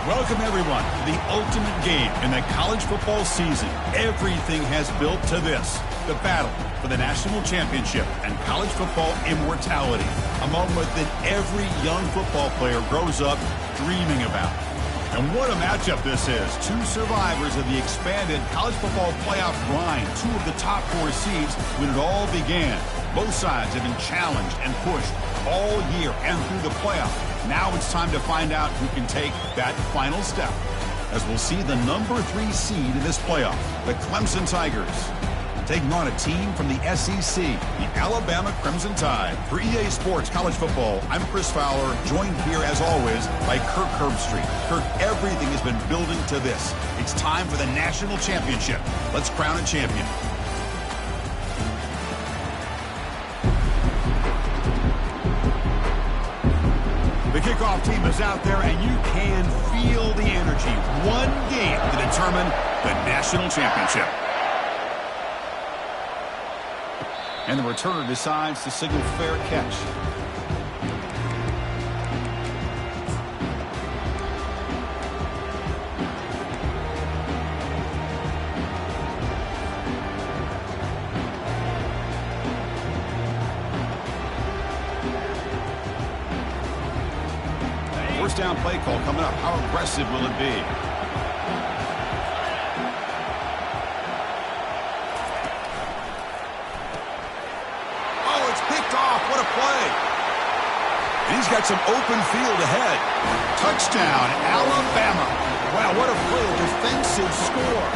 Welcome, everyone, to the ultimate game in the college football season. Everything has built to this, the battle for the national championship and college football immortality, a moment that every young football player grows up dreaming about. And what a matchup this is. Two survivors of the expanded college football playoff grind, two of the top 4 seeds when it all began. Both sides have been challenged and pushed all year and through the playoff. Now it's time to find out who can take that final step, as we'll see the number 3 seed in this playoff, the Clemson Tigers, taking on a team from the SEC, the Alabama Crimson Tide. For EA Sports College Football, I'm Chris Fowler, joined here as always by Kirk Herbstreit. Kirk, everything has been building to this. It's time for the national championship. Let's crown a champion. The kickoff team is out there, and you can feel the energy. One game to determine the national championship. And the returner decides to signal fair catch. First down play call coming up. How aggressive will it be? Oh, it's picked off. What a play. And he's got some open field ahead. Touchdown, Alabama. Wow, what a play. A defensive score.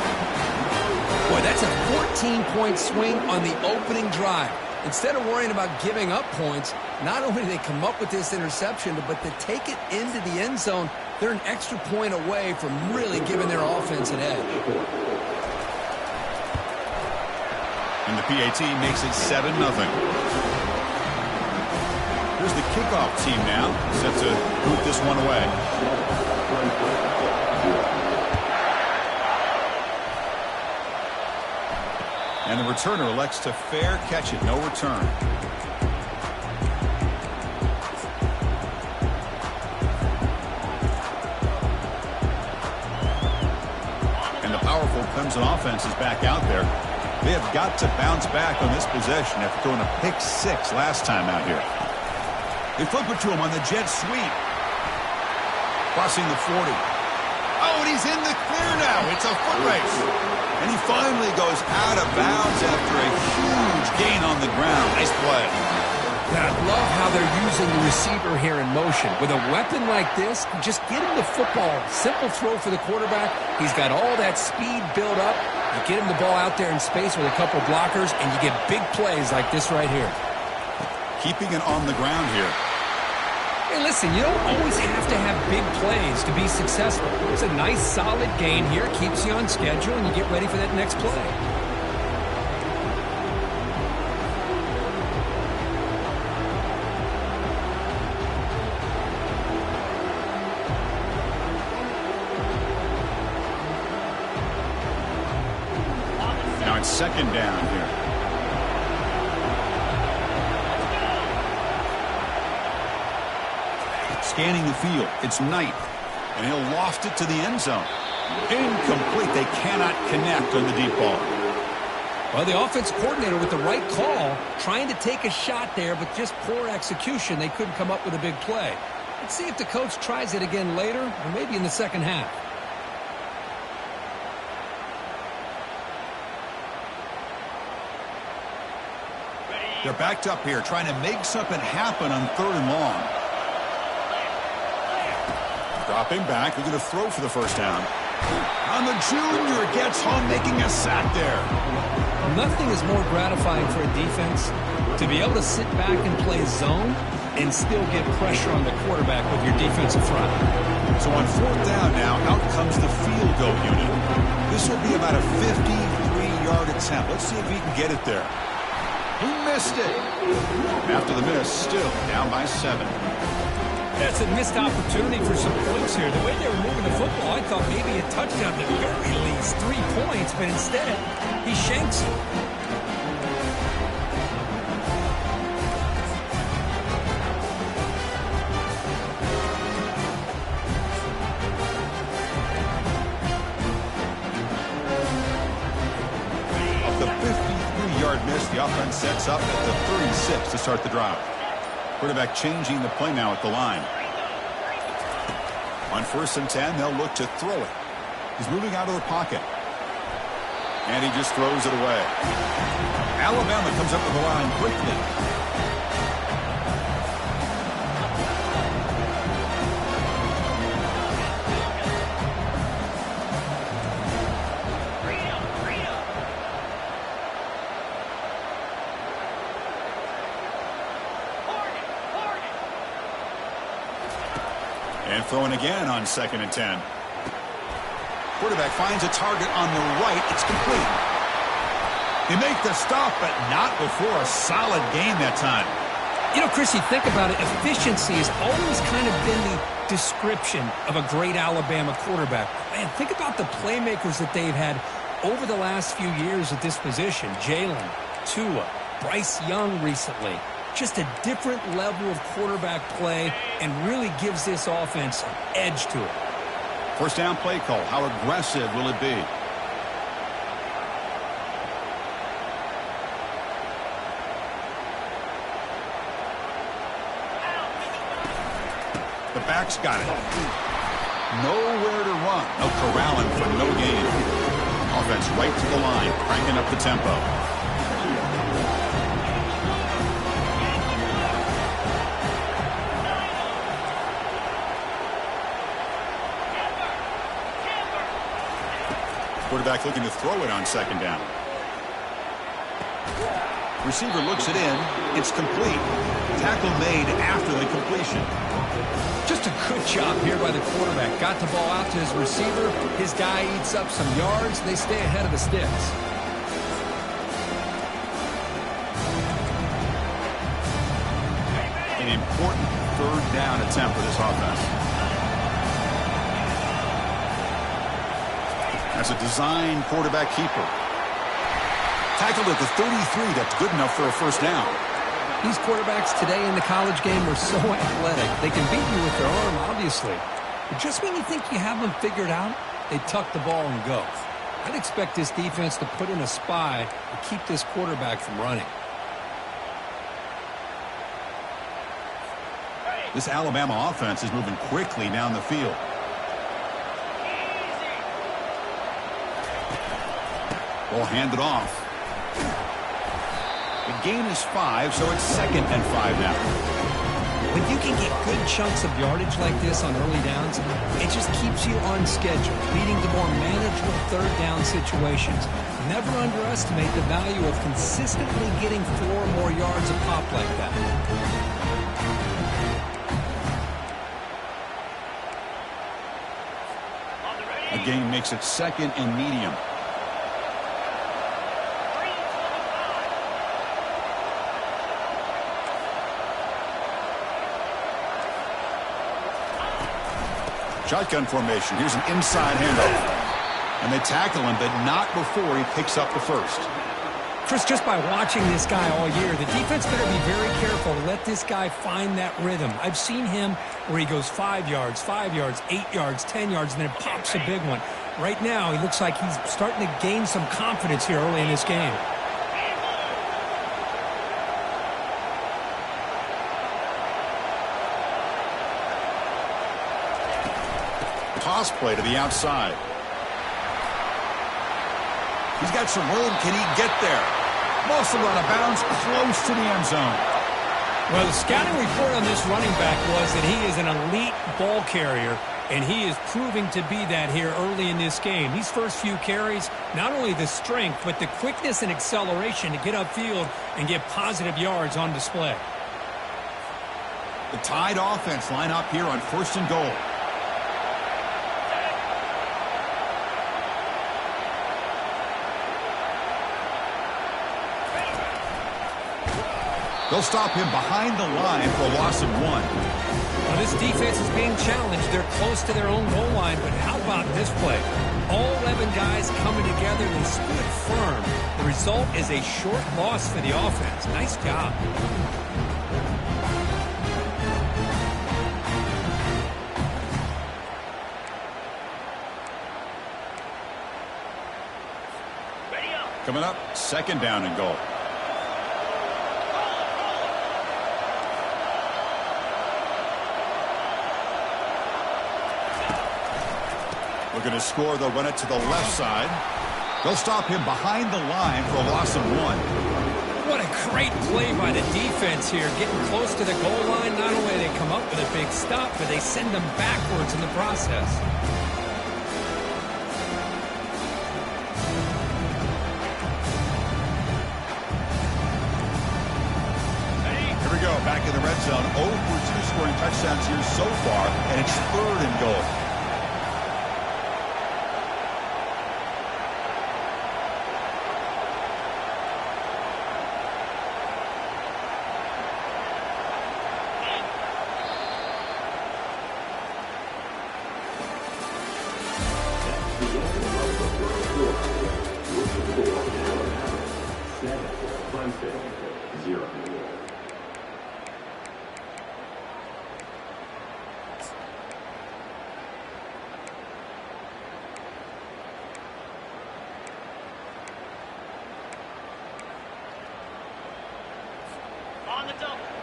Boy, that's a 14-point swing on the opening drive. Instead of worrying about giving up points, not only do they come up with this interception, but to take it into the end zone, they're an extra point away from really giving their offense an edge. And the PAT makes it 7-0. Here's the kickoff team now, set to boot this one away. And the returner elects to fair catch it, no return. And the powerful Clemson offense is back out there. They have got to bounce back on this possession after throwing a pick 6 last time out here. They flip it to him on the jet sweep. Crossing the 40. Oh, and he's in the clear now. It's a foot race. And he finally goes out of bounds after a huge gain on the ground. Nice play. I love how they're using the receiver here in motion. With a weapon like this, just get him the football. Simple throw for the quarterback. He's got all that speed built up. You get him the ball out there in space with a couple blockers, and you get big plays like this right here. Keeping it on the ground here. Hey, listen, you don't always have to have big plays to be successful. It's a nice, solid gain here. Keeps you on schedule, and you get ready for that next play. Now it's second down here. Scanning the field. It's Knight. And he'll loft it to the end zone. Incomplete. They cannot connect on the deep ball. Well, the offense coordinator with the right call, trying to take a shot there, but just poor execution. They couldn't come up with a big play. Let's see if the coach tries it again later, or maybe in the second half. They're backed up here, trying to make something happen on 3rd and long. Dropping back, they're going to throw for the first down. On the junior, gets home making a sack there. Nothing is more gratifying for a defense to be able to sit back and play zone and still get pressure on the quarterback with your defensive front. So on fourth down now, out comes the field goal unit. This will be about a 53-yard attempt. Let's see if he can get it there. He missed it. After the miss, still down by 7. That's a missed opportunity for some points here. The way they were moving the football, I thought maybe a touchdown at the very least, 3 points, but instead, he shanks it. Of the 53-yard miss, the offense sets up at the 36 to start the drive. Quarterback changing the play now at the line. On 1st and 10, they'll look to throw it. He's moving out of the pocket. And he just throws it away. Alabama comes up to the line quickly. And throwing again on 2nd and 10. Quarterback finds a target on the right. It's complete. They make the stop, but not before a solid gain that time. You know, Chris, you think about it, efficiency has always kind of been the description of a great Alabama quarterback. Man, think about the playmakers that they've had over the last few years at this position. Jalen, Tua, Bryce Young recently. Just a different level of quarterback play and really gives this offense an edge to it. First down play call. How aggressive will it be? The back's got it. Nowhere to run. No corralling for no gain. Offense right to the line, cranking up the tempo. Quarterback looking to throw it on 2nd down. Receiver looks it in. It's complete. Tackle made after the completion. Just a good job here by the quarterback. Got the ball out to his receiver. His guy eats up some yards. They stay ahead of the sticks. An important 3rd down attempt for this offense. That's a design quarterback keeper. Tackled at the 33. That's good enough for a 1st down. These quarterbacks today in the college game are so athletic. They can beat you with their arm, obviously. But just when you think you have them figured out, they tuck the ball and go. I'd expect this defense to put in a spy to keep this quarterback from running. This Alabama offense is moving quickly down the field. Ball handed off. The gain is 5, so it's 2nd and 5 now. When you can get good chunks of yardage like this on early downs, it just keeps you on schedule, leading to more manageable 3rd down situations. Never underestimate the value of consistently getting 4 or more yards a pop like that. A gain makes it 2nd and medium. Shotgun formation. Here's an inside handoff. And they tackle him, but not before he picks up the 1st. Chris, just by watching this guy all year, the defense better be very careful to let this guy find that rhythm. I've seen him where he goes 5 yards, 8 yards, 10 yards, and then pops a big one. Right now, he looks like he's starting to gain some confidence here early in this game. Toss play to the outside. He's got some room. Can he get there? Ball's out of bounds, close to the end zone. Well, the scouting report on this running back was that he is an elite ball carrier. And he is proving to be that here early in this game. These first few carries, not only the strength, but the quickness and acceleration to get upfield and get positive yards on display. The Tide offense line up here on 1st and goal. They'll stop him behind the line for a loss of 1. Well, this defense is being challenged. They're close to their own goal line, but how about this play? All 11 guys coming together, and they stood firm. The result is a short loss for the offense. Nice job. Coming up, 2nd down and goal. Looking to score, they'll run it to the left side. They'll stop him behind the line for a loss of 1. What a great play by the defense here. Getting close to the goal line, not only do they come up with a big stop, but they send them backwards in the process. Here we go, back in the red zone. 0 for 2 scoring touchdowns here so far, and it's 3rd and goal.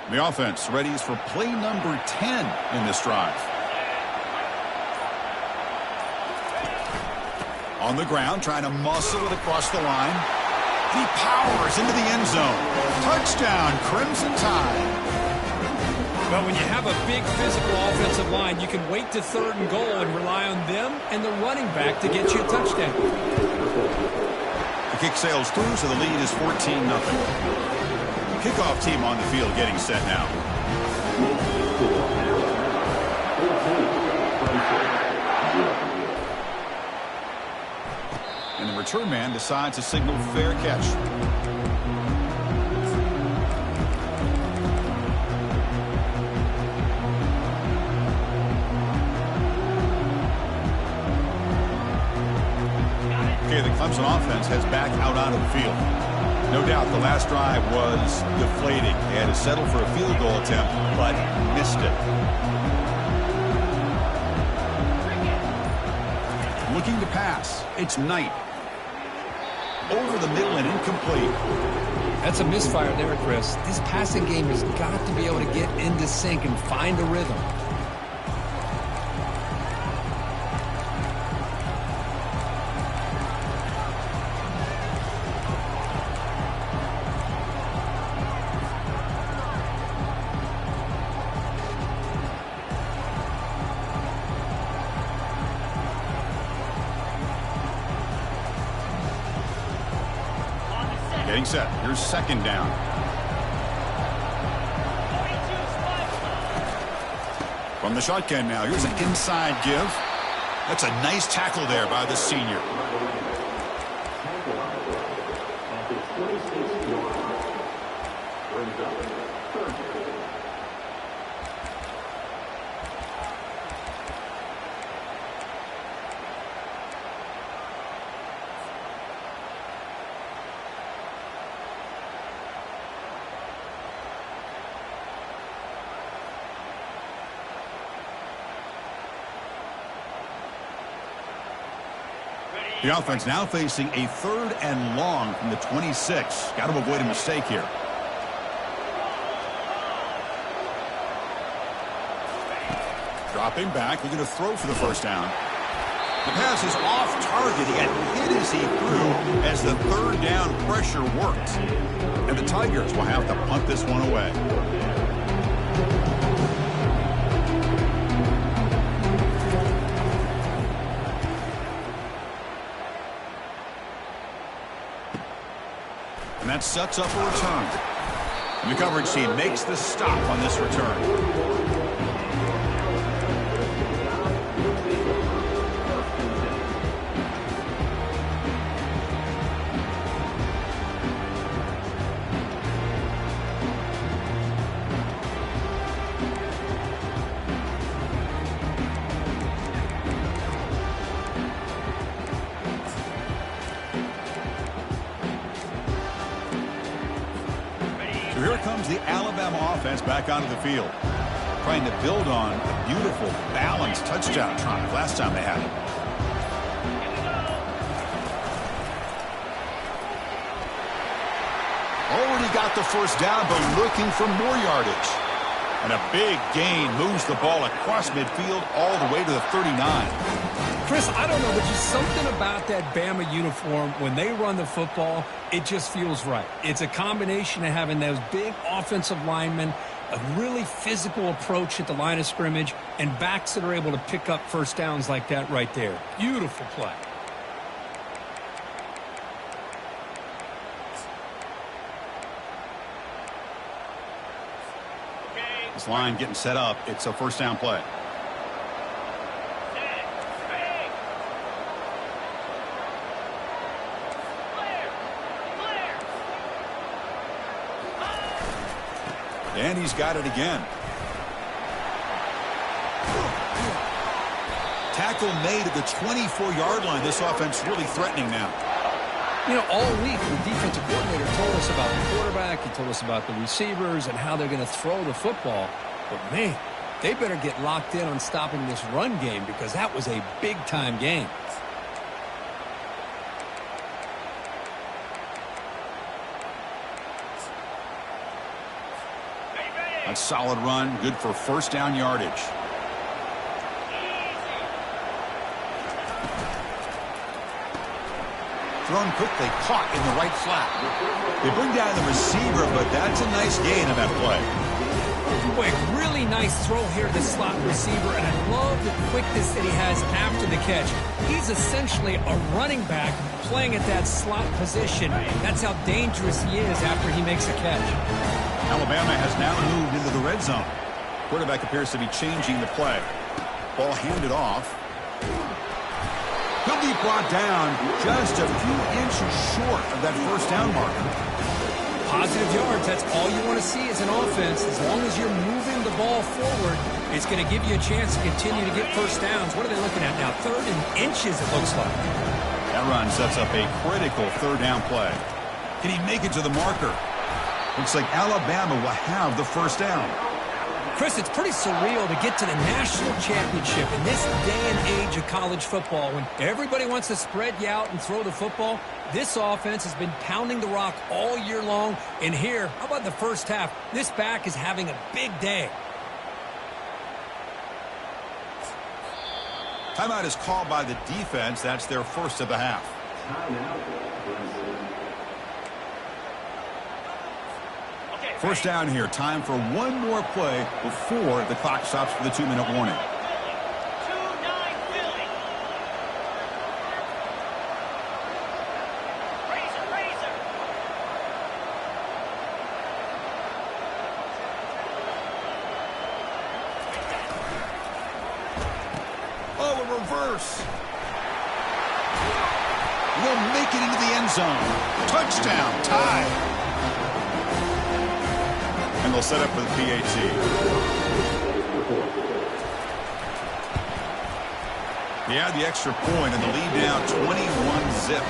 The offense readies for play number 10 in this drive. On the ground, trying to muscle it across the line. He powers into the end zone. Touchdown, Crimson Tide. But when you have a big physical offensive line, you can wait to 3rd and goal and rely on them and the running back to get you a touchdown. The kick sails through, so the lead is 14-0. Kickoff team on the field getting set now. And the return man decides to signal fair catch. Okay, the Clemson offense heads back out onto the field. No doubt the last drive was deflating. They had to settle for a field goal attempt, but missed it. Looking to pass. It's Knight. Over the middle and incomplete. That's a misfire there, Chris. This passing game has got to be able to get into sync and find a rhythm. Getting set. Here's 2nd down. From the shotgun now. Here's an inside give. That's a nice tackle there by the senior. The offense now facing a 3rd and long from the 26. Got to avoid a mistake here. Dropping back, looking to throw for the 1st down. The pass is off target. He got hit as he threw as the 3rd down pressure worked. And the Tigers will have to punt this one away. And that sets up a return. And the coverage team makes the stop on this return. So here comes the Alabama offense back onto the field, trying to build on a beautiful, balanced touchdown drive last time they had it. Already got the first down, but looking for more yardage. And a big gain moves the ball across midfield all the way to the 39. Chris, I don't know, but just something about that Bama uniform, when they run the football, it just feels right. It's a combination of having those big offensive linemen, a really physical approach at the line of scrimmage, and backs that are able to pick up first downs like that right there. Beautiful play. This line getting set up. It's a first down play. And he's got it again. Tackle made at the 24-yard line. This offense really threatening now. You know, all week the defensive coordinator told us about the quarterback. He told us about the receivers and how they're going to throw the football. But, man, they better get locked in on stopping this run game because that was a big-time game. A solid run, good for first down yardage. Thrown quickly, caught in the right flat. They bring down the receiver, but that's a nice gain on that play. Boy, really nice throw here to the slot receiver, and I love the quickness that he has after the catch. He's essentially a running back playing at that slot position. That's how dangerous he is after he makes a catch. Alabama has now moved into the red zone. Quarterback appears to be changing the play. Ball handed off. He'll be brought down just a few inches short of that first down marker. Positive yards, that's all you want to see as an offense. As long as you're moving the ball forward, it's going to give you a chance to continue to get first downs. What are they looking at now? 3rd and inches, it looks like. That run sets up a critical third down play. Can he make it to the marker? Looks like Alabama will have the first down. Chris, it's pretty surreal to get to the national championship in this day and age of college football when everybody wants to spread you out and throw the football. This offense has been pounding the rock all year long. And here, how about the first half? This back is having a big day. Timeout is called by the defense. That's their first of the half. First down here. Time for one more play before the clock stops for the 2-minute warning. Oh, a reverse. Will make it into the end zone. Touchdown. Tie. And they'll set up for the PAT. He had the extra point and the lead now 21-zip.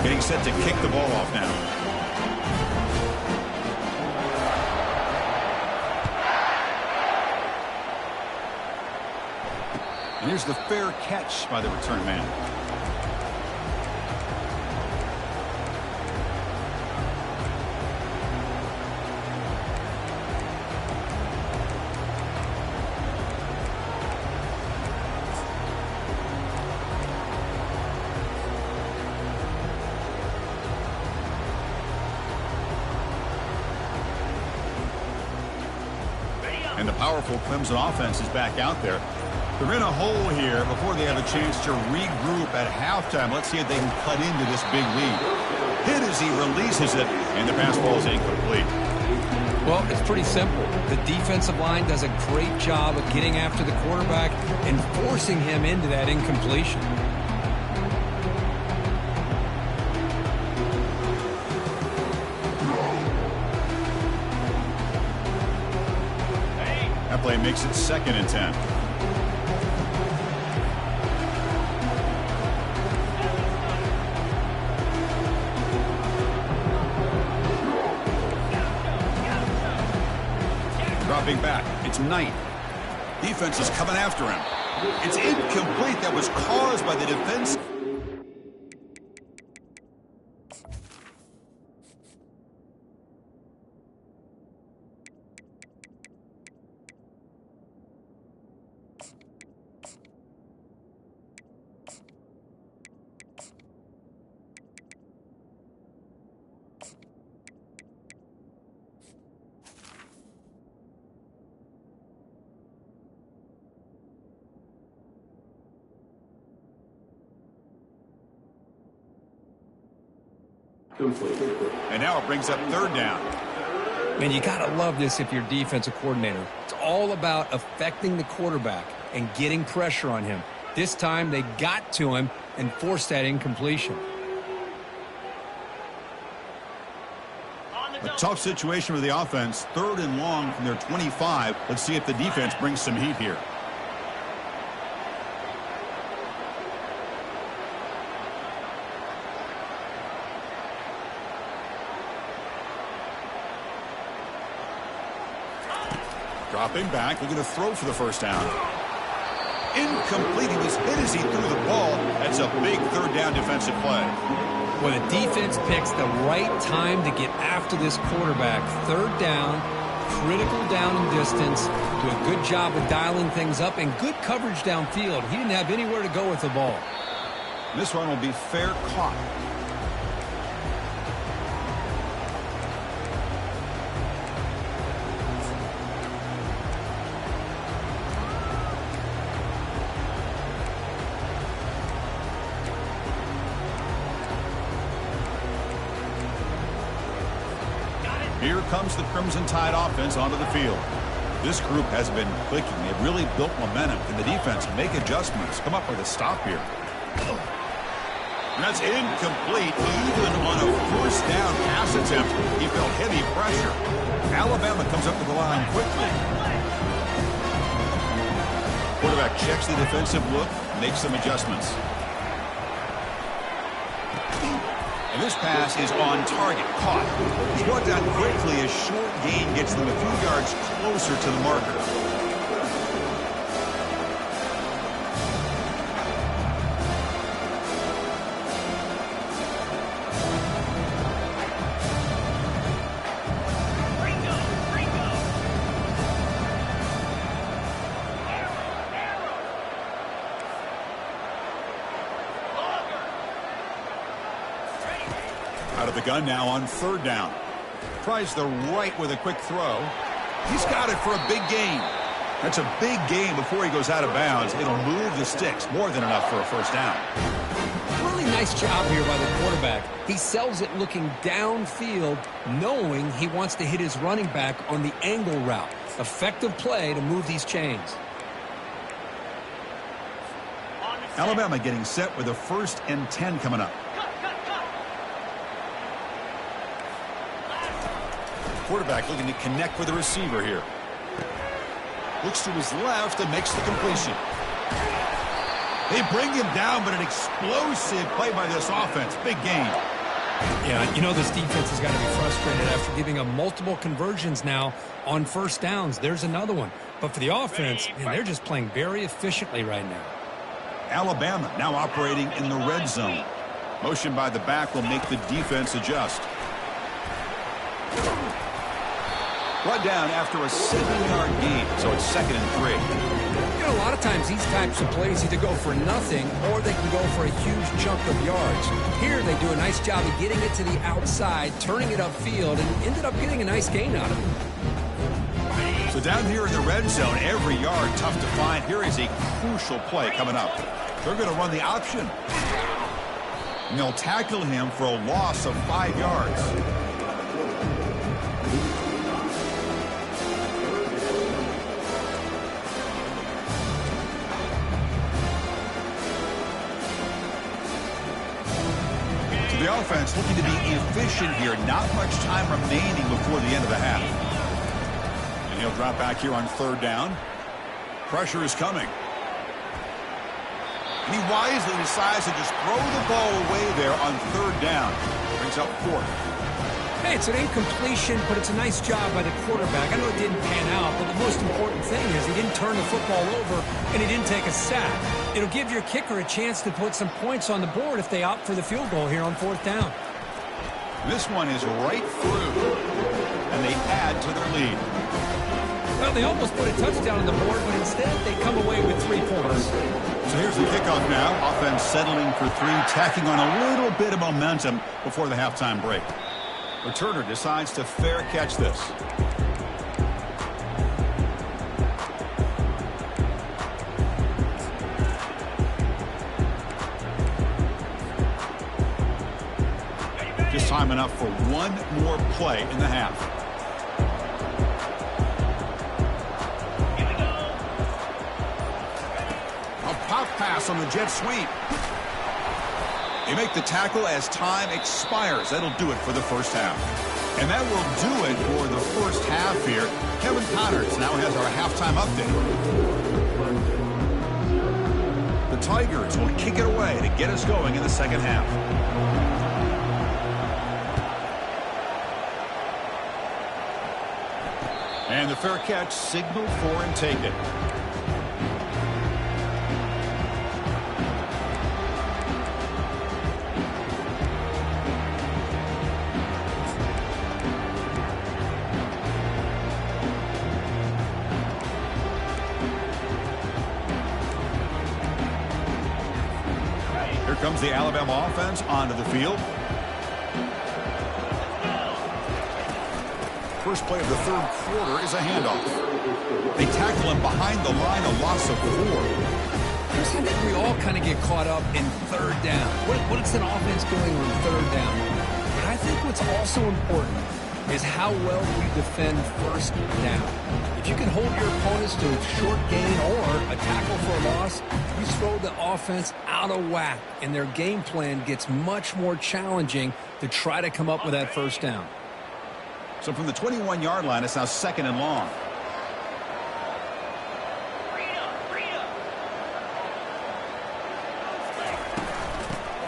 Getting set to kick the ball off now. And here's the fair catch by the return man. And the powerful Clemson offense is back out there. They're in a hole here before they have a chance to regroup at halftime. Let's see if they can cut into this big lead. Hit as he releases it, and the pass ball is incomplete. Well, it's pretty simple. The defensive line does a great job of getting after the quarterback and forcing him into that incompletion. That play makes it 2nd and 10. Dropping back. It's Knight. Defense is coming after him. It's incomplete. That was caused by the defense. And now it brings up 3rd down. Man, you got to love this if you're defensive coordinator. It's all about affecting the quarterback and getting pressure on him. This time they got to him and forced that incompletion. A tough situation with the offense. 3rd and long from their 25. Let's see if the defense brings some heat here. Dropping back, looking to throw for the 1st down. Incomplete. He was hit as he threw the ball. That's a big 3rd down defensive play. Well, the defense picks the right time to get after this quarterback. 3rd down, critical down and distance. Do a good job of dialing things up and good coverage downfield. He didn't have anywhere to go with the ball. This one will be fair caught. Here comes the Crimson Tide offense onto the field. This group has been clicking. They've really built momentum. Can the defense make adjustments? Come up with a stop here. And that's incomplete. Even on a 1st down pass attempt, he felt heavy pressure. Alabama comes up to the line quickly. Quarterback checks the defensive look, makes some adjustments. And this pass is on target, caught. He's brought down quickly as short gain gets them a few yards closer to the marker. Out of the gun now on 3rd down. Tries the right with a quick throw. He's got it for a big gain. That's a big gain before he goes out of bounds. It'll move the sticks. More than enough for a 1st down. Really nice job here by the quarterback. He sells it looking downfield, knowing he wants to hit his running back on the angle route. Effective play to move these chains. Alabama getting set with a 1st and 10 coming up. Quarterback looking to connect with the receiver here. Looks to his left and makes the completion. They bring him down, but an explosive play by this offense. Big gain. Yeah, you know this defense has got to be frustrated after giving up multiple conversions now on 1st downs. There's another one. But for the offense, man, they're just playing very efficiently right now. Alabama now operating in the red zone. Motion by the back will make the defense adjust. Brought down after a 7-yard gain, so it's 2nd and 3. You know, a lot of times these types of plays either go for nothing or they can go for a huge chunk of yards. Here they do a nice job of getting it to the outside, turning it upfield, and ended up getting a nice gain out of it. So down here in the red zone, every yard tough to find. Here is a crucial play coming up. They're going to run the option. And they'll tackle him for a loss of 5 yards. So the offense looking to be efficient here. Not much time remaining before the end of the half. And he'll drop back here on 3rd down. Pressure is coming. And he wisely decides to just throw the ball away there on 3rd down. Brings up 4th. Hey, it's an incompletion, but it's a nice job by the quarterback. I know it didn't pan out, but the most important thing is he didn't turn the football over and he didn't take a sack. It'll give your kicker a chance to put some points on the board if they opt for the field goal here on 4th down. This one is right through, and they add to their lead. Well, they almost put a touchdown on the board, but instead they come away with 3 points. So here's the kickoff now. Offense settling for 3, tacking on a little bit of momentum before the halftime break. Returner decides to fair catch this. Just time enough for one more play in the half. Pop pass on the jet sweep. They make the tackle as time expires. That'll do it for the first half. And that will do it for the first half here. Kevin Connors now has our halftime update. The Tigers will kick it away to get us going in the second half. And the fair catch signaled for and taken. Comes the Alabama offense onto the field. First play of the 3rd quarter is a handoff. They tackle him behind the line, a loss of 4. I think we all kind of get caught up in 3rd down. What is an offense doing on 3rd down? But I think what's also important is how well we defend 1st down. If you can hold your opponents to a short gain or a tackle for a loss, you throw the offense out of whack, and their game plan gets much more challenging to try to come up with that 1st down. So from the 21-yard line, it's now 2nd and long.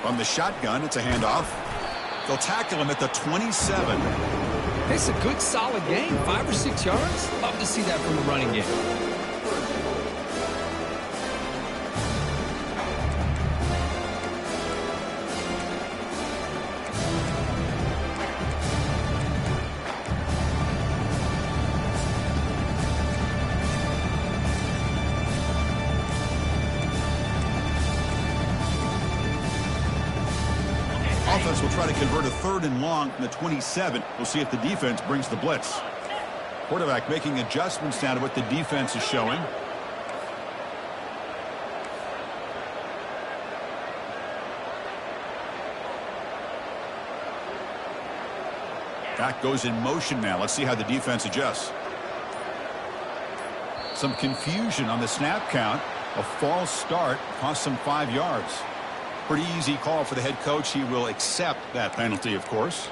From the shotgun, it's a handoff. They'll tackle him at the 27. It's a good, solid game. 5 or 6 yards. Love to see that from the running game. Offense will try to convert a 3rd and long from the 27. We'll see if the defense brings the blitz. Quarterback making adjustments now to what the defense is showing. Back goes in motion now. Let's see how the defense adjusts. Some confusion on the snap count. A false start cost them 5 yards. Pretty easy call for the head coach. He will accept that penalty, of course.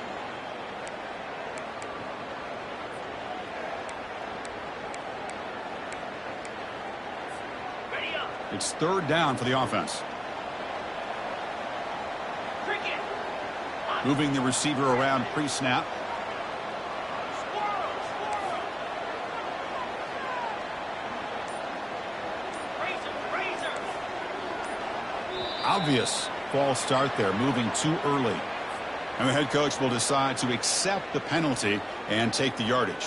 It's 3rd down for the offense. Moving the receiver around pre-snap. Obvious false start there, moving too early. And the head coach will decide to accept the penalty and take the yardage.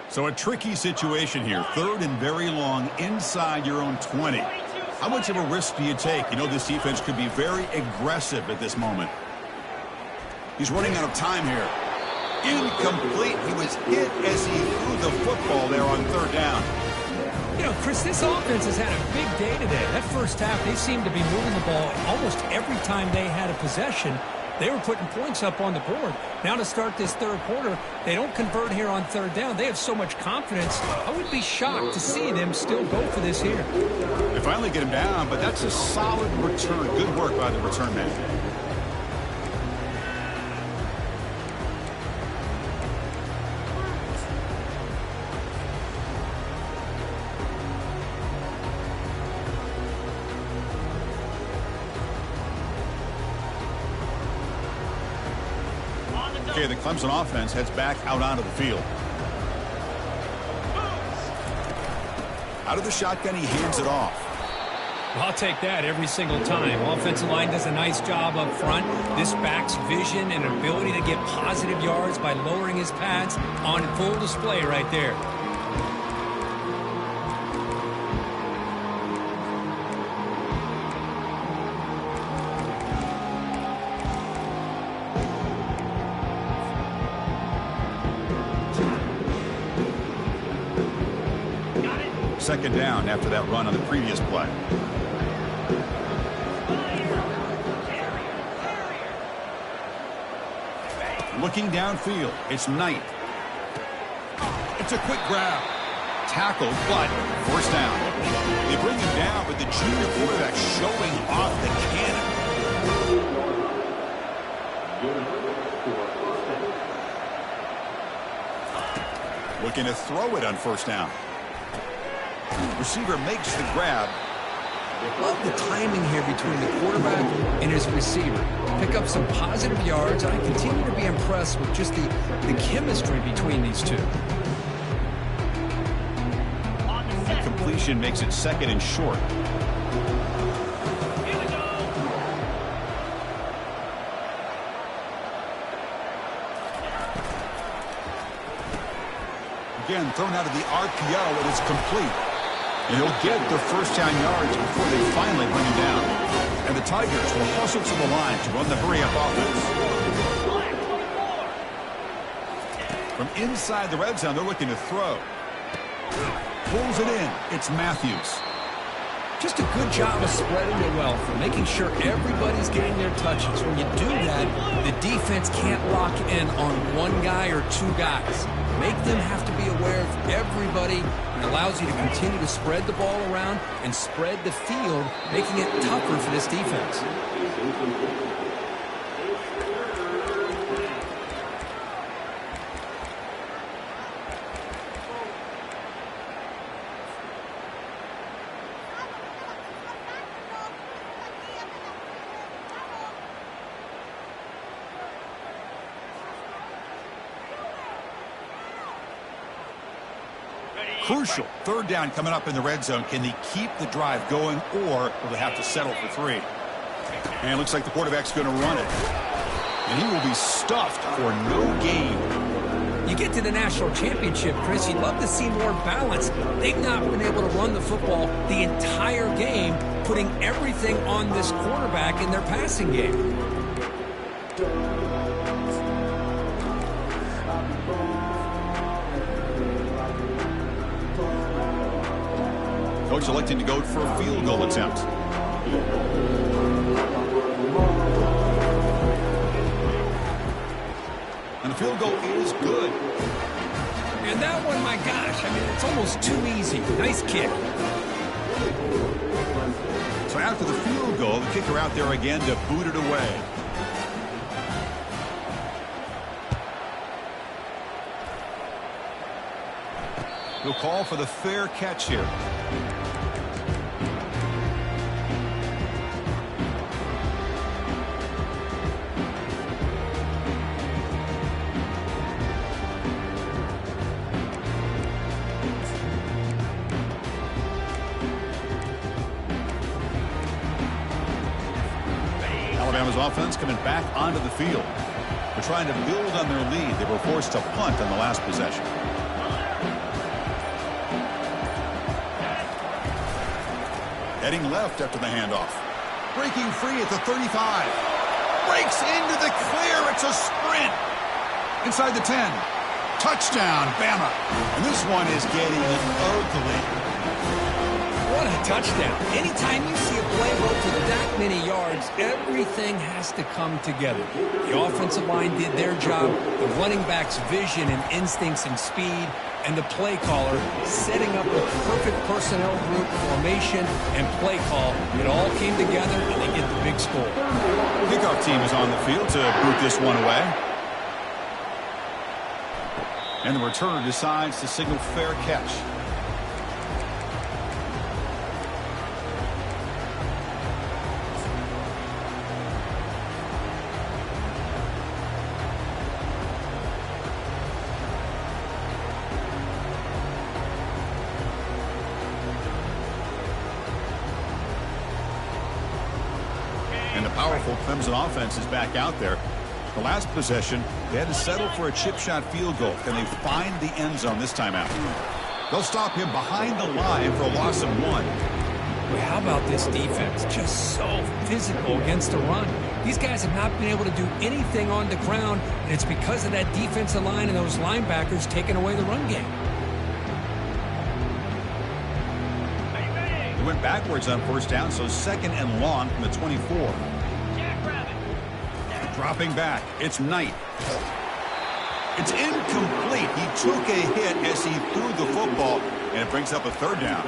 So a tricky situation here. 3rd and very long inside your own 20. How much of a risk do you take? You know this defense could be very aggressive at this moment. He's running out of time here. Incomplete. He was hit as he threw the football there on third down. You know, Chris, this offense has had a big day today. That first half, they seemed to be moving the ball almost every time they had a possession. They were putting points up on the board. Now to start this third quarter, they don't convert here on third down. They have so much confidence. I would be shocked to see them still go for this here. They finally get him down, but that's a solid return. Good work by the return man. Okay, the Clemson offense heads back out onto the field. Out of the shotgun, he hands it off. I'll take that every single time. Offensive line does a nice job up front. This back's vision and ability to get positive yards by lowering his pads on full display right there. Second down after that run on the previous play. Looking downfield, it's Knight. It's a quick grab. Tackled, but first down. They bring him down, but the junior quarterback showing off the cannon. Looking to throw it on first down. Receiver makes the grab. Love the timing here between the quarterback and his receiver. Pick up some positive yards, and I continue to be impressed with just the chemistry between these two. That completion makes it second and short. Again, thrown out of the RPO, and it's complete. And he'll get the first down yards before they finally bring him down. And the Tigers will hustle to the line to run the hurry-up offense. From inside the red zone, they're looking to throw. Pulls it in. It's Matthews. Just a good job of spreading the wealth and making sure everybody's getting their touches. When you do that, the defense can't lock in on one guy or two guys. Make them have to be aware of everybody, and allows you to continue to spread the ball around and spread the field, making it tougher for this defense. Crucial. Third down coming up in the red zone. Can they keep the drive going, or will they have to settle for three? And it looks like the quarterback's going to run it. And he will be stuffed for no gain. You get to the national championship, Chris, you'd love to see more balance. They've not been able to run the football the entire game, putting everything on this quarterback in their passing game. Coach electing to go for a field goal attempt. And the field goal is good. And that one, my gosh, I mean, it's almost too easy. Nice kick. So after the field goal, the kicker out there again to boot it away. He'll call for the fair catch here. Alabama's offense coming back onto the field. They're trying to build on their lead. They were forced to punt on the last possession. Heading left after the handoff. Breaking free at the 35. breaks into the clear. It's a sprint. Inside the 10. Touchdown, Bama. And this one is getting ugly. What a touchdown. Anytime you see a play go for that many yards, everything has to come together. The offensive line did their job, the running back's vision and instincts and speed, and the play caller setting up the perfect personnel group, formation, and play call. It all came together, and they get the big score. Kickoff team is on the field to boot this one away. And the returner decides to signal fair catch. And the powerful Clemson offense is back out there. The last possession, they had to settle for a chip shot field goal. Can they find the end zone this time out? They'll stop him behind the line for a loss of 1. Well, how about this defense? Just so physical against the run. These guys have not been able to do anything on the ground, and it's because of that defensive line and those linebackers taking away the run game. They went backwards on first down, so 2nd and long from the 24. Dropping back, it's Knight. It's incomplete. He took a hit as he threw the football, and it brings up a 3rd down.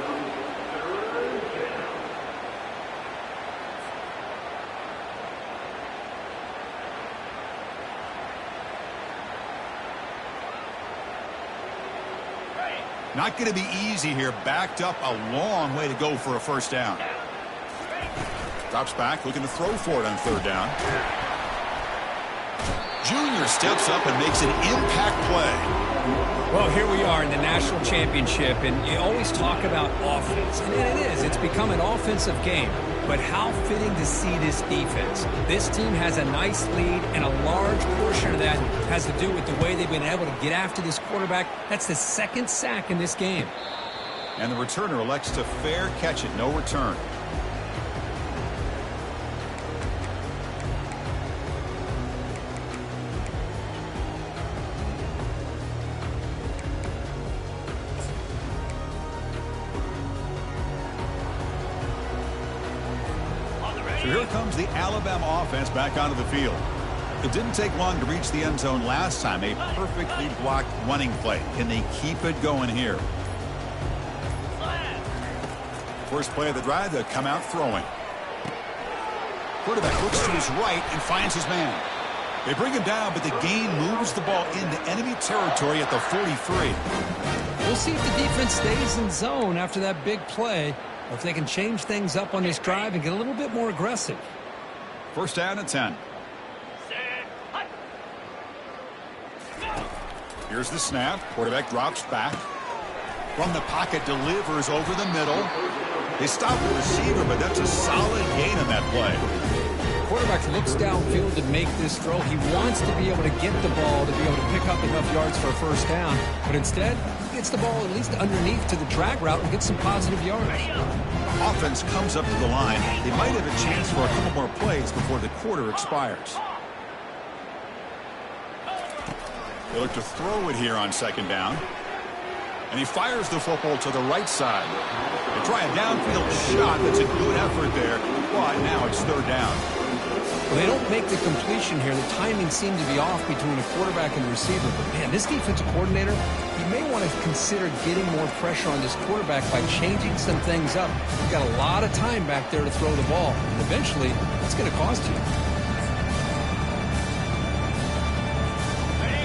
Not going to be easy here. Backed up a long way to go for a 1st down. Drops back, looking to throw for it on 3rd down. Junior steps up and makes an impact play. Well, here we are in the national championship, and you always talk about offense. And it is. It's become an offensive game. But how fitting to see this defense. This team has a nice lead, and a large portion of that has to do with the way they've been able to get after this quarterback. That's the 2nd sack in this game. And the returner elects to fair catch it, no return. So here comes the Alabama offense back onto the field. It didn't take long to reach the end zone last time. A perfectly blocked running play. Can they keep it going here? First play of the drive, they'll come out throwing. Quarterback looks to his right and finds his man. They bring him down, but the gain moves the ball into enemy territory at the 43. We'll see if the defense stays in zone after that big play, or if they can change things up on this drive and get a little bit more aggressive. 1st down and 10. Here's the snap. Quarterback drops back. From the pocket, delivers over the middle. They stop the receiver, but that's a solid gain on that play. Quarterback looks downfield to make this throw. He wants to be able to get the ball to be able to pick up enough yards for a 1st down. But instead, he gets the ball at least underneath to the drag route and gets some positive yards. Offense comes up to the line. They might have a chance for a couple more plays before the quarter expires. They look to throw it here on 2nd down. And he fires the football to the right side. They try a downfield shot. That's a good effort there. But now it's 3rd down. Well, they don't make the completion here. The timing seemed to be off between the quarterback and the receiver. But, man, this defensive coordinator, he may want to consider getting more pressure on this quarterback by changing some things up. You've got a lot of time back there to throw the ball. And eventually, it's going to cost you.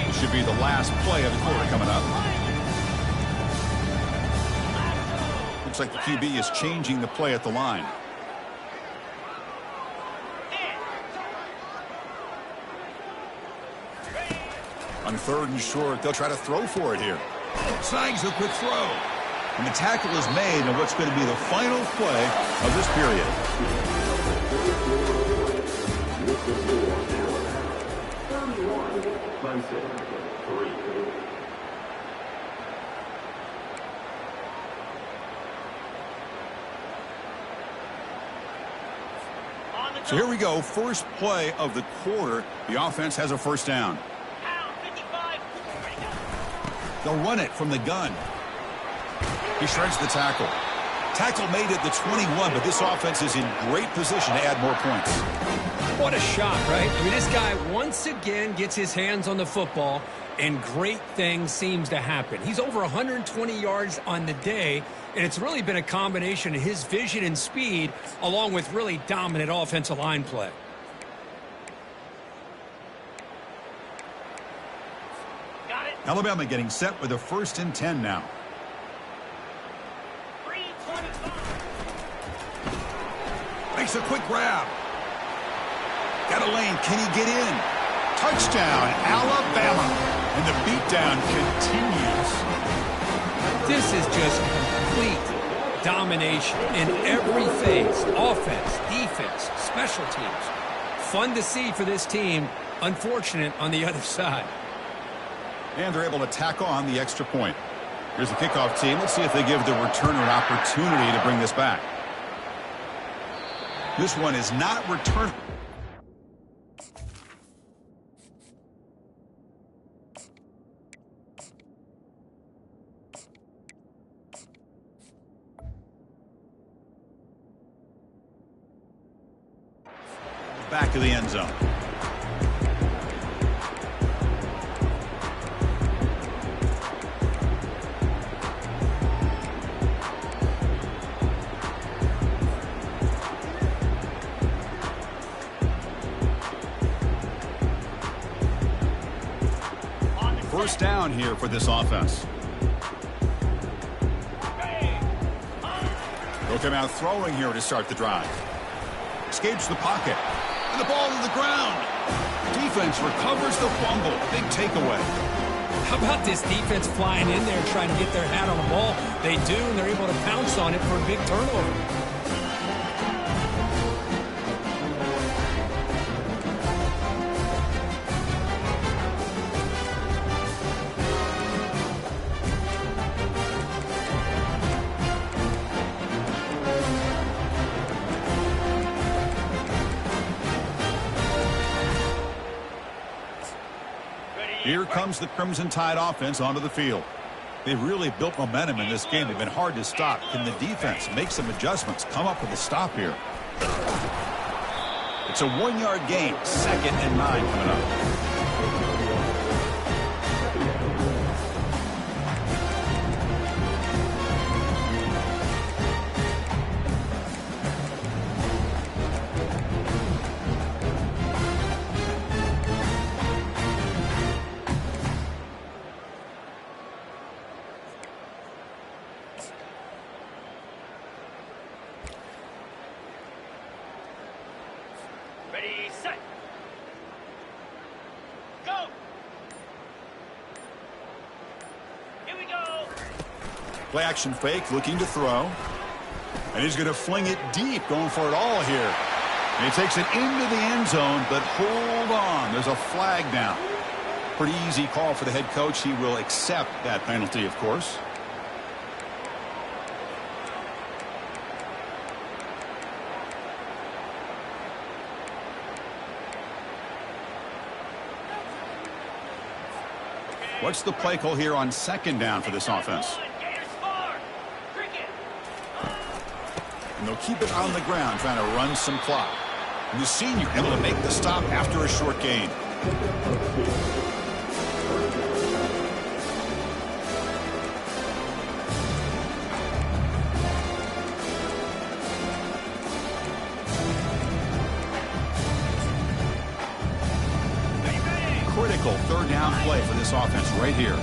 This should be the last play of the quarter coming up. Looks like the QB is changing the play at the line. On 3rd and short, they'll try to throw for it here. Snags a quick throw. And the tackle is made on what's going to be the final play of this period. So here we go. First play of the quarter. The offense has a first down. They'll run it from the gun. He shreds the tackle. Tackle made at the 21, but this offense is in great position to add more points. What a shot, right? I mean, this guy once again gets his hands on the football, and great things seems to happen. He's over 120 yards on the day, and it's really been a combination of his vision and speed along with really dominant offensive line play. Got it. Alabama getting set with a 1st and 10 now. Makes a quick grab. Got a lane. Can he get in? Touchdown, Alabama. And the beatdown continues. This is just complete domination in every phase. Offense, defense, special teams. Fun to see for this team. Unfortunate on the other side. And they're able to tack on the extra point. Here's the kickoff team. Let's see if they give the returner an opportunity to bring this back. This one is not returned. Back of the end zone. First down here for this offense. They'll come out throwing here to start the drive. Escapes the pocket. And the ball to the ground. Defense recovers the fumble. Big takeaway. How about this defense flying in there trying to get their hat on the ball? They do, and they're able to pounce on it for a big turnover. Here comes the Crimson Tide offense onto the field. They've really built momentum in this game. They've been hard to stop. Can the defense make some adjustments, come up with a stop here? It's a 1-yard gain. 2nd and 9 coming up. Ready, set. Go. Here we go. Play action fake, looking to throw. And he's going to fling it deep, going for it all here. And he takes it into the end zone, but hold on. There's a flag down. Pretty easy call for the head coach. He will accept that penalty, of course. What's the play call here on 2nd down for this offense? And they'll keep it on the ground, trying to run some clock. And the senior able to make the stop after a short gain. Critical 3rd down play for this offense right here.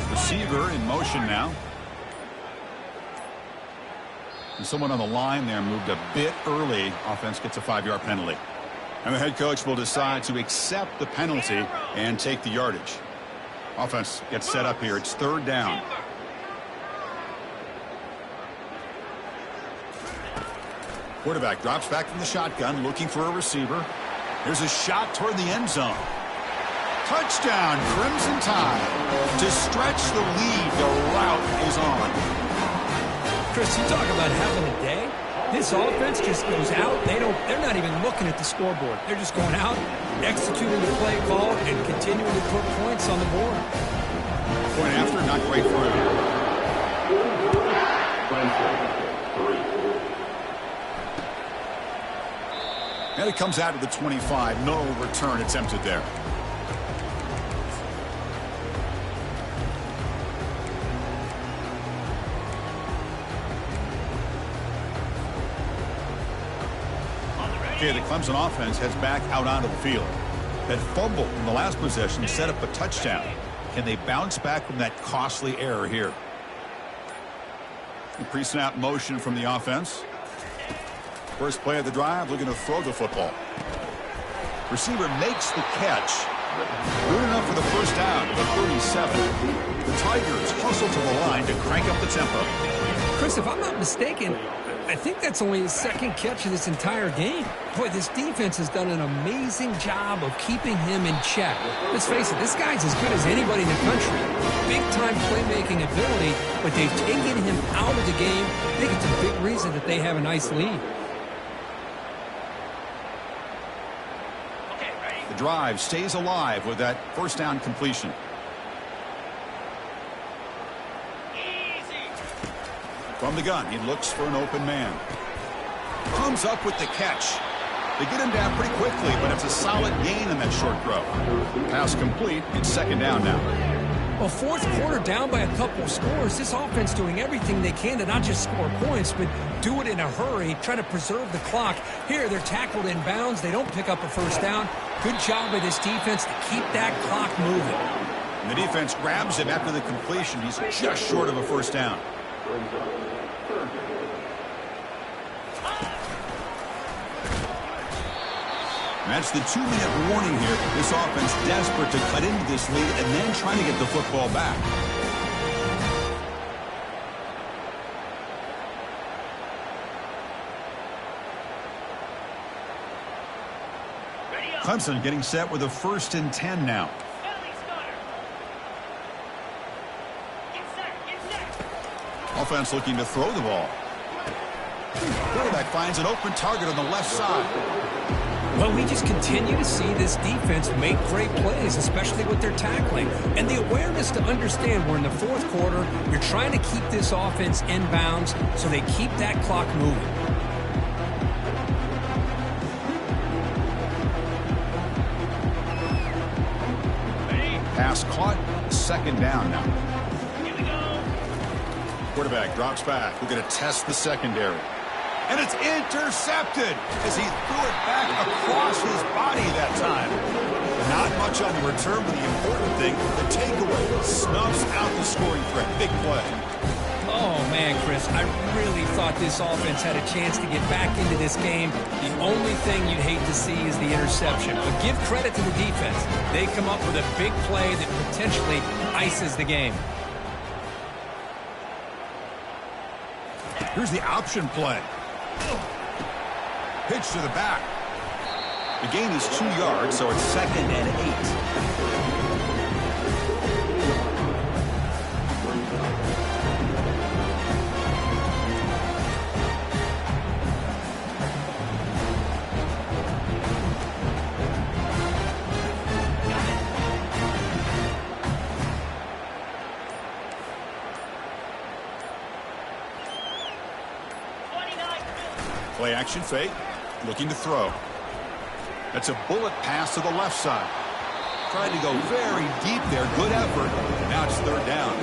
Receiver in motion now. And someone on the line there moved a bit early. Offense gets a 5-yard penalty. And the head coach will decide to accept the penalty and take the yardage. Offense gets set up here. It's 3rd down. Quarterback drops back from the shotgun, looking for a receiver. Here's a shot toward the end zone. Touchdown, Crimson Tide. To stretch the lead, the route is on. Chris, you talk about having a day. This offense just goes out. They're not even looking at the scoreboard. They're just going out, executing the play call, and continuing to put points on the board. Point after, not great for him. And it comes out to the 25. No return attempted there. Okay, the Clemson offense heads back out onto the field. That fumble in the last possession set up a touchdown. Can they bounce back from that costly error here? Pre-snap motion from the offense. First play of the drive, looking to throw the football. Receiver makes the catch. Good enough for the first down at the 37. The Tigers hustle to the line to crank up the tempo. Chris, if I'm not mistaken, I think that's only his second catch of this entire game. Boy, this defense has done an amazing job of keeping him in check. Let's face it, this guy's as good as anybody in the country. Big-time playmaking ability, but they've taken him out of the game. I think it's a big reason that they have a nice lead. The drive stays alive with that first down completion. From the gun, he looks for an open man. Comes up with the catch. They get him down pretty quickly, but it's a solid gain in that short throw. Pass complete. It's second down now. Well, fourth quarter down by a couple of scores. This offense doing everything they can to not just score points, but do it in a hurry, try to preserve the clock. Here, they're tackled in bounds. They don't pick up a first down. Good job by this defense to keep that clock moving. And the defense grabs him after the completion. He's just short of a first down. That's the 2-minute warning here. This offense desperate to cut into this lead and then trying to get the football back. Clemson getting set with a 1st and 10 now. Offense looking to throw the ball. Quarterback finds an open target on the left side. Well, we just continue to see this defense make great plays, especially with their tackling. And the awareness to understand we're in the fourth quarter, you're trying to keep this offense in bounds so they keep that clock moving. Pass caught, second down now. Quarterback drops back. We're going to test the secondary. And it's intercepted as he threw it back across his body that time. Not much on the return, but the important thing, the takeaway, snuffs out the scoring threat. Big play. Oh, man, Chris, I really thought this offense had a chance to get back into this game. The only thing you'd hate to see is the interception. But give credit to the defense. They come up with a big play that potentially ices the game. Here's the option play. Pitch to the back. The gain is 2 yards, so it's 2nd and 8. Play action fake, looking to throw. That's a bullet pass to the left side. Tried to go very deep there. Good effort. Now it's third down.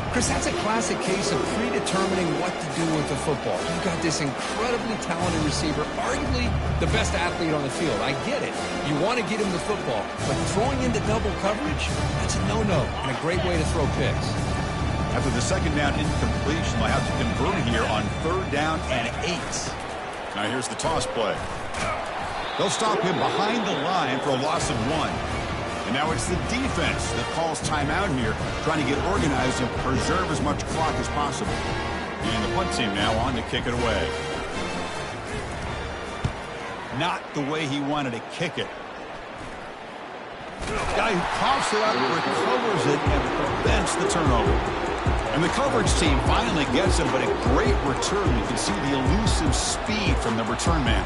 Chris, that's a classic case of predetermining what to do with the football. You've got this incredibly talented receiver, arguably the best athlete on the field. I get it. You want to get him the football, but throwing into double coverage, that's a no-no and a great way to throw picks. After the second down incompletion, they'll have to convert here on 3rd down and 8. Now here's the toss play. They'll stop him behind the line for a loss of 1. And now it's the defense that calls timeout here, trying to get organized and preserve as much clock as possible. And the punt team now on to kick it away. Not the way he wanted to kick it. Guy who coughs it up, recovers it, and prevents the turnover. And the coverage team finally gets him, but a great return. You can see the elusive speed from the return man.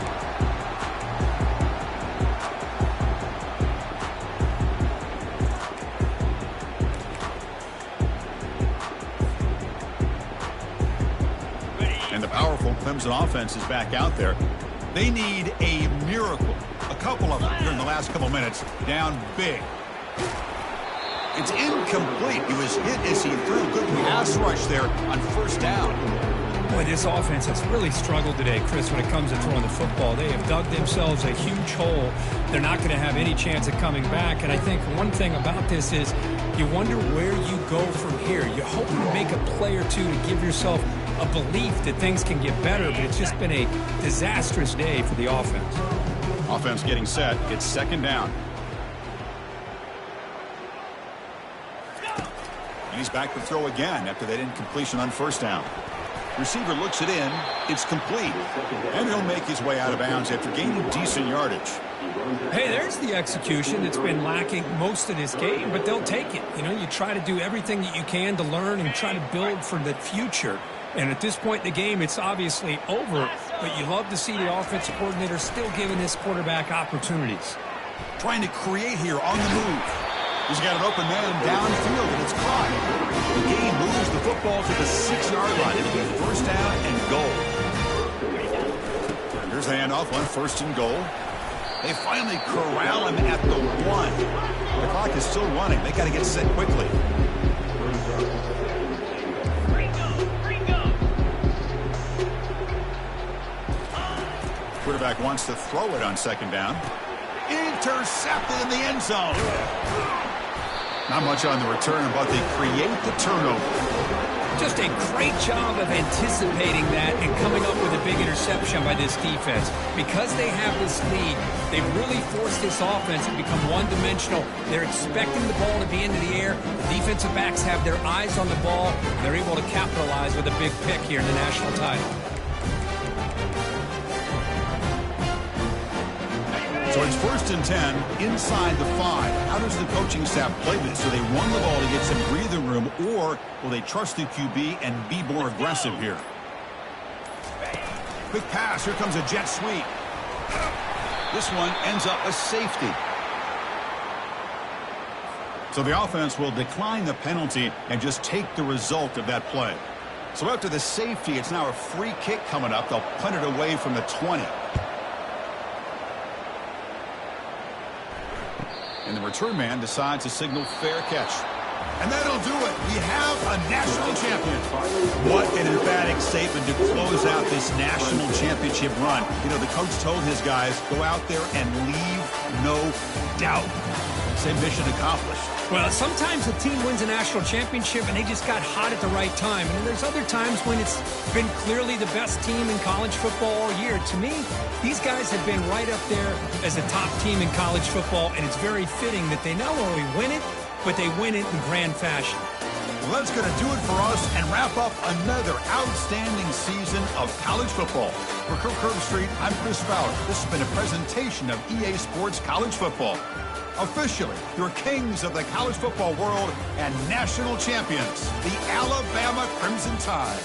And the powerful Clemson offense is back out there. They need a miracle. A couple of them here in the last couple minutes. Down big. It's incomplete. He was hit as he threw. Good pass rush there on first down. Boy, this offense has really struggled today, Chris, when it comes to throwing the football. They have dug themselves a huge hole. They're not going to have any chance of coming back. And I think one thing about this is you wonder where you go from here. You hope to make a play or two to give yourself a belief that things can get better, but it's just been a disastrous day for the offense. Offense getting set. It's second down. He's back to throw again after that incompletion on first down. Receiver looks it in. It's complete. And he'll make his way out of bounds after gaining decent yardage. Hey, there's the execution that's been lacking most of this game, but they'll take it. You know, you try to do everything that you can to learn and try to build for the future. And at this point in the game, it's obviously over, but you love to see the offensive coordinator still giving this quarterback opportunities. Trying to create here on the move. He's got an open man downfield, and it's caught. The game moves the football to the 6-yard line. It'll be first down and goal. Here's the handoff on first and goal. They finally corral him at the 1. The clock is still running. They got to get set quickly. Quarterback wants to throw it on second down. Intercepted in the end zone. Not much on the return, but they create the turnover. Just a great job of anticipating that and coming up with a big interception by this defense. Because they have this lead, they've really forced this offense to become one-dimensional. They're expecting the ball to be into the air. The defensive backs have their eyes on the ball. They're able to capitalize with a big pick here in the national title. So it's first and 10 inside the 5. How does the coaching staff play this? Do they run the ball to get some breathing room, or will they trust the QB and be more aggressive here? Quick pass. Here comes a jet sweep. This one ends up a safety. So the offense will decline the penalty and just take the result of that play. So after the safety, it's now a free kick coming up. They'll punt it away from the 20. And the return man decides to signal fair catch. And that'll do it. We have a national champion. What an emphatic statement to close out this national championship run. You know, the coach told his guys, go out there and leave no doubt. Say mission accomplished. Well, sometimes a team wins a national championship and they just got hot at the right time. And there's other times when it's been clearly the best team in college football all year. To me, these guys have been right up there as a top team in college football, and it's very fitting that they not only win it, but they win it in grand fashion. Well, that's going to do it for us and wrap up another outstanding season of college football. For Curve Street, I'm Chris Fowler. This has been a presentation of EA Sports College Football. Officially, your kings of the college football world and national champions, the Alabama Crimson Tide.